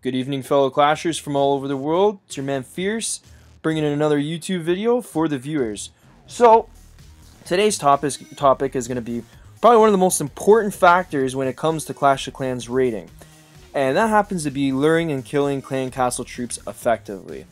Good evening, fellow clashers from all over the world. It's your man Fierce, bringing in another YouTube video for the viewers. So, today's topic is going to be probably one of the most important factors when it comes to Clash of Clans raiding. And that happens to be luring and killing clan castle troops effectively.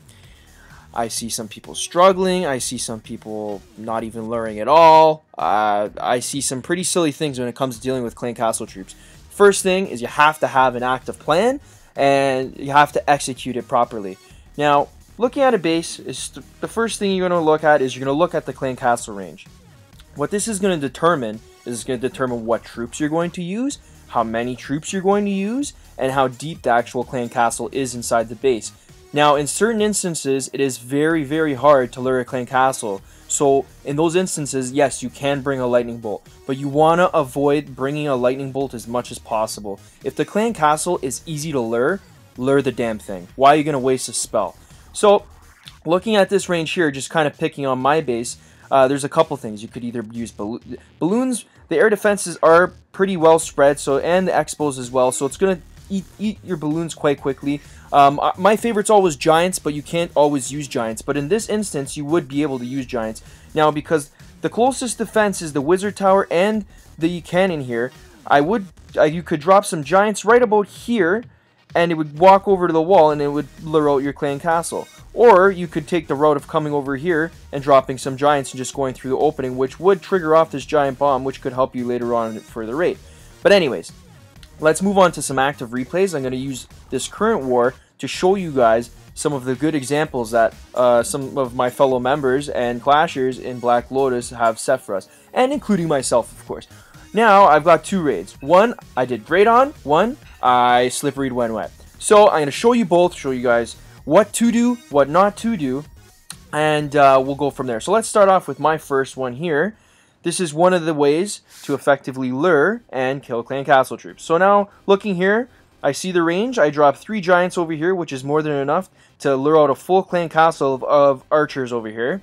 I see some people struggling, I see some people not even luring at all. I see some pretty silly things when it comes to dealing with clan castle troops. First thing is you have to have an active plan, and you have to execute it properly. Now, looking at a base, is the first thing you're going to look at is you're going to look at the clan castle range. What this is going to determine is going to determine what troops you're going to use, how many troops you're going to use, and how deep the actual clan castle is inside the base. Now, in certain instances, it is very, very hard to lure a clan castle. So, in those instances, yes, you can bring a lightning bolt, but you want to avoid bringing a lightning bolt as much as possible. If the clan castle is easy to lure the damn thing. Why are you going to waste a spell? So, looking at this range here, just kind of picking on my base, there's a couple things. You could either use balloons. The air defenses are pretty well spread, and the expos as well, so it's going to eat your balloons quite quickly. My favorite's always giants, but you can't always use giants. But in this instance, you would be able to use giants. Now, because the closest defense is the wizard tower and the cannon here, you could drop some giants right about here, and it would walk over to the wall, and it would lure out your clan castle. Or you could take the route of coming over here and dropping some giants and just going through the opening, which would trigger off this giant bomb, which could help you later on for the raid. But anyways, let's move on to some active replays. I'm going to use this current war to show you guys some of the good examples that some of my fellow members and clashers in Black Lotus have set for us, and including myself, of course. Now, I've got two raids. One, I did great on. One, I slipperied when wet. So, I'm going to show you both, show you guys what to do, what not to do, and we'll go from there. So, let's start off with my first one here. This is one of the ways to effectively lure and kill clan castle troops. So now, looking here, I see the range. I drop 3 giants over here, which is more than enough to lure out a full clan castle of archers over here.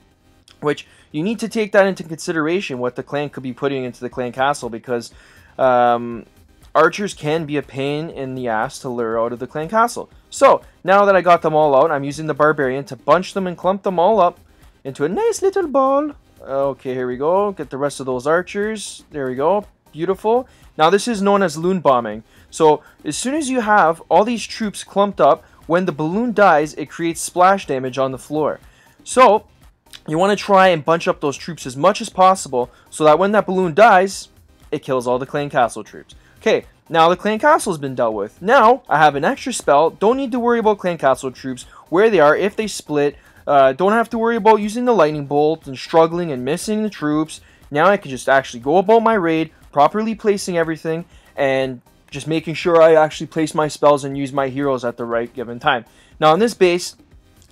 Which, you need to take that into consideration, what the clan could be putting into the clan castle, because archers can be a pain in the ass to lure out of the clan castle. So, now that I got them all out, I'm using the barbarian to bunch them and clump them all up into a nice little ball. Okay, here we go. Get the rest of those archers. There we go. Beautiful. Now, this is known as loon bombing. So, as soon as you have all these troops clumped up, when the balloon dies, it creates splash damage on the floor. So, you want to try and bunch up those troops as much as possible so that when that balloon dies, it kills all the clan castle troops. Okay, now the clan castle has been dealt with. Now, I have an extra spell. Don't need to worry about clan castle troops, where they are, if they split. Don't have to worry about using the lightning bolt and struggling and missing the troops. Now I can just actually go about my raid, properly placing everything, and just making sure I actually place my spells and use my heroes at the right given time. Now on this base,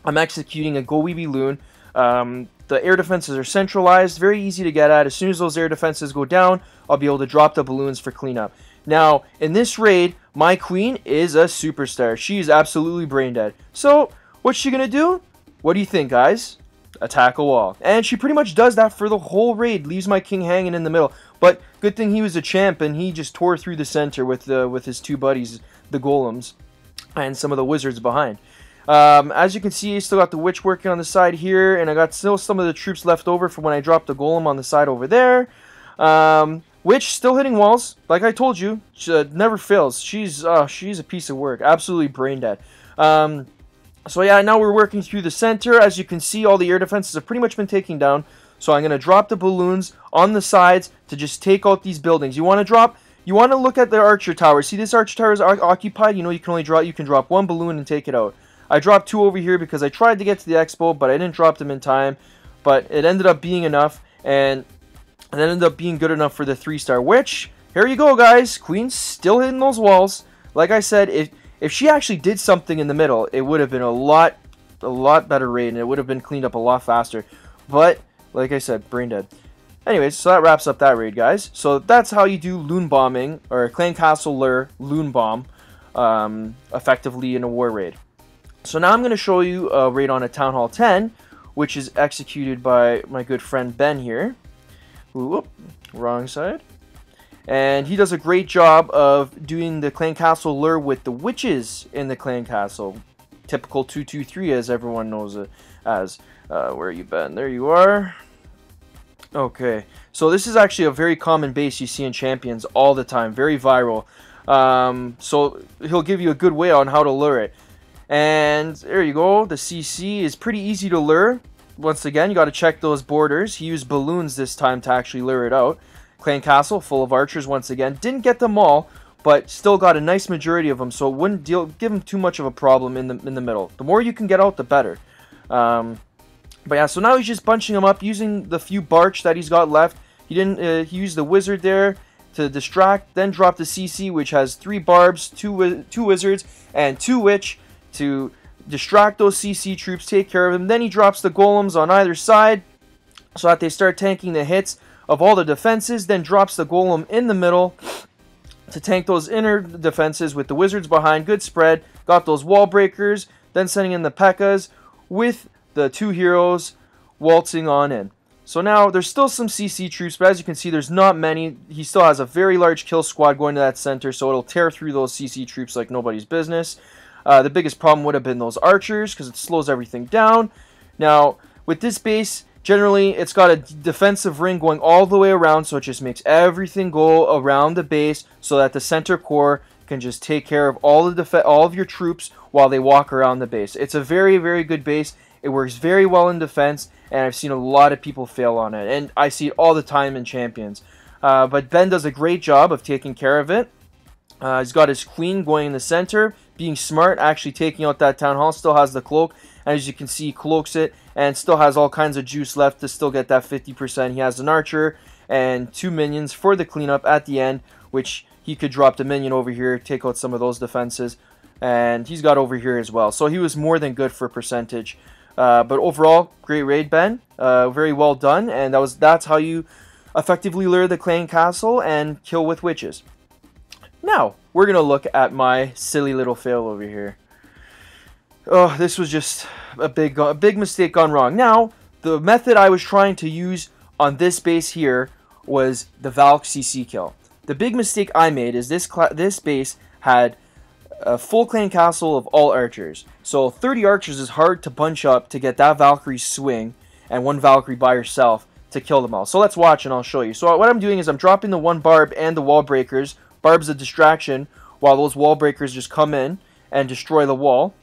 I'm executing a Go Weeby Loon. The air defenses are centralized, very easy to get at. As soon as those air defenses go down, I'll be able to drop the balloons for cleanup. Now, in this raid, my queen is a superstar. She is absolutely brain dead. So, what's she gonna do? What do you think, guys? Attack a wall. And she pretty much does that for the whole raid. Leaves my king hanging in the middle. But good thing he was a champ and he just tore through the center with his 2 buddies, the golems, and some of the wizards behind. As you can see, I still got the witch working on the side here, and I got still some of the troops left over from when I dropped the golem on the side over there. Witch still hitting walls. Like I told you, she never fails. She's a piece of work. Absolutely brain dead. So yeah, now we're working through the center. As you can see, all the air defenses have pretty much been taken down. So I'm going to drop the balloons on the sides to just take out these buildings. You want to look at the archer tower. See, this archer tower is occupied. You know, you can drop 1 balloon and take it out. I dropped 2 over here because I tried to get to the expo, but I didn't drop them in time. But it ended up being enough, and it ended up being good enough for the 3-star. Which, here you go, guys. Queen's still hitting those walls. Like I said, if she actually did something in the middle, it would have been a lot better raid, and it would have been cleaned up a lot faster. But, like I said, brain dead. Anyways, so that wraps up that raid, guys. So that's how you do loon bombing, or clan castle lure loon bomb, effectively in a war raid. So now I'm going to show you a raid on a Town Hall 10, which is executed by my good friend Ben here. Whoop, wrong side. And he does a great job of doing the clan castle lure with the witches in the clan castle. Typical 2-2-3, as everyone knows it as. Where you been? There you are. Okay, so this is actually a very common base you see in Champions all the time. Very viral. So he'll give you a good way on how to lure it. And there you go. The CC is pretty easy to lure. Once again, you got to check those borders. He used balloons this time to actually lure it out. Clan Castle, full of archers once again. Didn't get them all, but still got a nice majority of them, so it wouldn't give him too much of a problem in the middle. The more you can get out, the better. But yeah, so now he's just bunching them up using the few barch that he's got left. He didn't. He used the wizard there to distract, then dropped the CC, which has 3 barbs, 2 wizards, and 2 witch to distract those CC troops, take care of them. Then he drops the golems on either side so that they start tanking the hits of all the defenses. Then drops the golem in the middle to tank those inner defenses with the wizards behind. Good spread. Got those wall breakers. Then sending in the P.E.K.K.A.s with the 2 heroes waltzing on in. So now there's still some CC troops, but as you can see, there's not many. He still has a very large kill squad going to that center, so it'll tear through those CC troops like nobody's business. The biggest problem would have been those archers, because it slows everything down. Now, with this base, generally, it's got a defensive ring going all the way around, so it just makes everything go around the base so that the center core can just take care of all of your troops while they walk around the base. It's a very, very good base. It works very well in defense, and I've seen a lot of people fail on it, and I see it all the time in Champions. But Ben does a great job of taking care of it. He's got his queen going in the center, being smart, actually taking out that town hall. Still has the cloak, and as you can see, he cloaks it, and still has all kinds of juice left to still get that 50%. He has an archer and 2 minions for the cleanup at the end, which he could drop the minion over here, take out some of those defenses, and he's got over here as well. So he was more than good for percentage. But overall, great raid, Ben. Very well done, and that's how you effectively lure the clan castle and kill with witches. Now, we're going to look at my silly little fail over here. Oh, this was just a big mistake gone wrong. Now, the method I was trying to use on this base here was the Valk CC kill. The big mistake I made is this base had a full clan castle of all archers. So 30 archers is hard to bunch up to get that Valkyrie swing and 1 Valkyrie by herself to kill them all. So let's watch and I'll show you. So what I'm doing is I'm dropping the 1 barb and the wall breakers. Barb's a distraction while those wall breakers just come in and destroy the wall.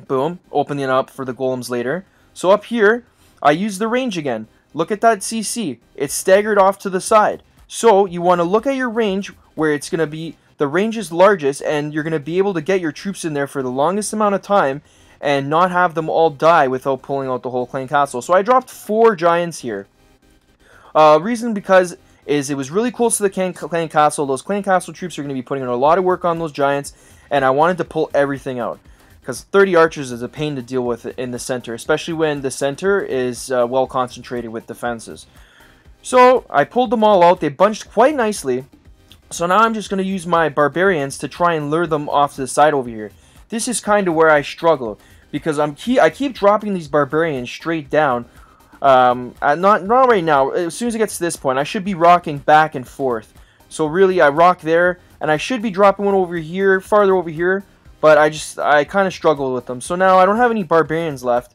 Boom. Opening it up for the golems later. So up here, I use the range again. Look at that CC. It's staggered off to the side. So you want to look at your range where it's going to be the range is largest, and you're going to be able to get your troops in there for the longest amount of time and not have them all die without pulling out the whole clan castle. So I dropped 4 giants here. Reason because is it was really close to the clan castle. Those clan castle troops are going to be putting in a lot of work on those giants, and I wanted to pull everything out. Because 30 archers is a pain to deal with in the center, especially when the center is well concentrated with defenses. So I pulled them all out. They bunched quite nicely. So now I'm just going to use my barbarians to try and lure them off to the side over here. This is kind of where I struggle, because I keep dropping these barbarians straight down. Not right now. As soon as it gets to this point, I should be rocking back and forth. So really, I rock there, and I should be dropping one over here, farther over here. But I kind of struggle with them. So now I don't have any barbarians left.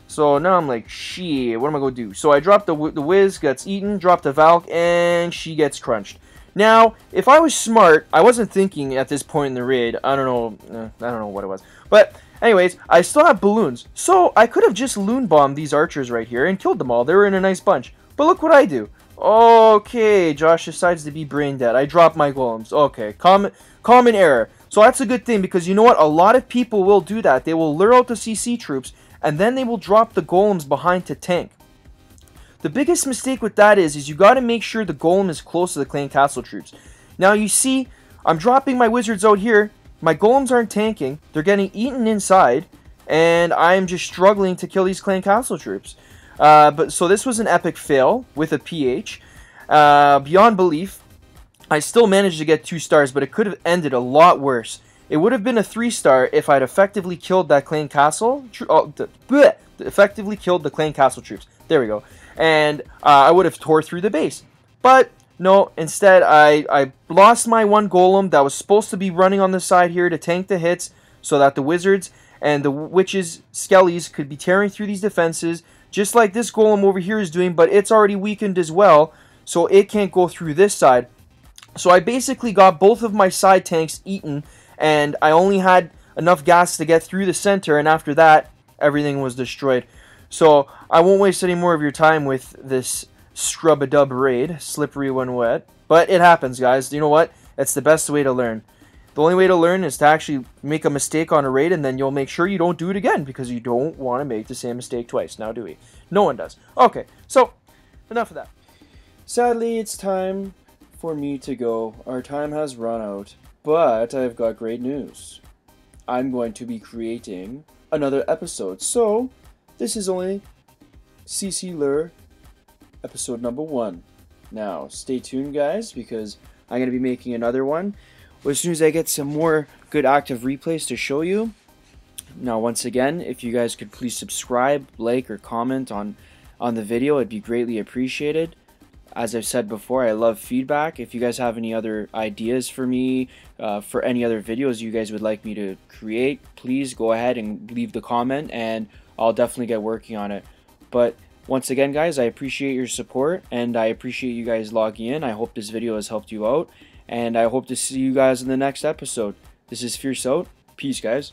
So now I'm like, shit, what am I going to do? So I drop the Wiz, gets eaten, drop the Valk, and she gets crunched. Now, if I was smart, I wasn't thinking at this point in the raid. I don't know what it was. But anyways, I still have balloons. So I could have just loon bombed these archers right here and killed them all. They were in a nice bunch. But look what I do. Okay, Josh decides to be brain dead. I drop my golems. Okay, common error. So that's a good thing, because you know what? A lot of people will do that. They will lure out the CC troops, and then they will drop the golems behind to tank. The biggest mistake with that is you got to make sure the golem is close to the clan castle troops. Now you see, I'm dropping my wizards out here. My golems aren't tanking. They're getting eaten inside, and I'm just struggling to kill these clan castle troops. So this was an epic fail with a PH. Beyond belief. I still managed to get 2 stars, but it could have ended a lot worse. It would have been a 3-star if I'd effectively killed that clan castle. Effectively killed the clan castle troops. There we go. And I would have tore through the base. But No, instead I lost my one golem that was supposed to be running on the side here to tank the hits so that the wizards and the witches, skellies, could be tearing through these defenses, just like this golem over here is doing, but it's already weakened as well, so it can't go through this side. So I basically got both of my side tanks eaten, and I only had enough gas to get through the center, and after that, everything was destroyed. So I won't waste any more of your time with this scrub-a-dub raid, slippery when wet, but it happens, guys. You know what? It's the best way to learn. The only way to learn is to actually make a mistake on a raid, and then you'll make sure you don't do it again, because you don't want to make the same mistake twice. Now, do we? No one does. Okay, so enough of that. Sadly, it's time for me to go. Our time has run out, but I've got great news. I'm going to be creating another episode. So, this is only CC Lure episode number 1. Now, stay tuned, guys, because I'm going to be making another one as soon as I get some more good active replays to show you. Now, once again, if you guys could please subscribe, like, or comment on the video, it'd be greatly appreciated. As I've said before, I love feedback. If you guys have any other ideas for me, for any other videos you guys would like me to create, please go ahead and leave the comment, and I'll definitely get working on it. But once again, guys, I appreciate your support, and I appreciate you guys logging in. I hope this video has helped you out, and I hope to see you guys in the next episode. This is Fierce out. Peace, guys.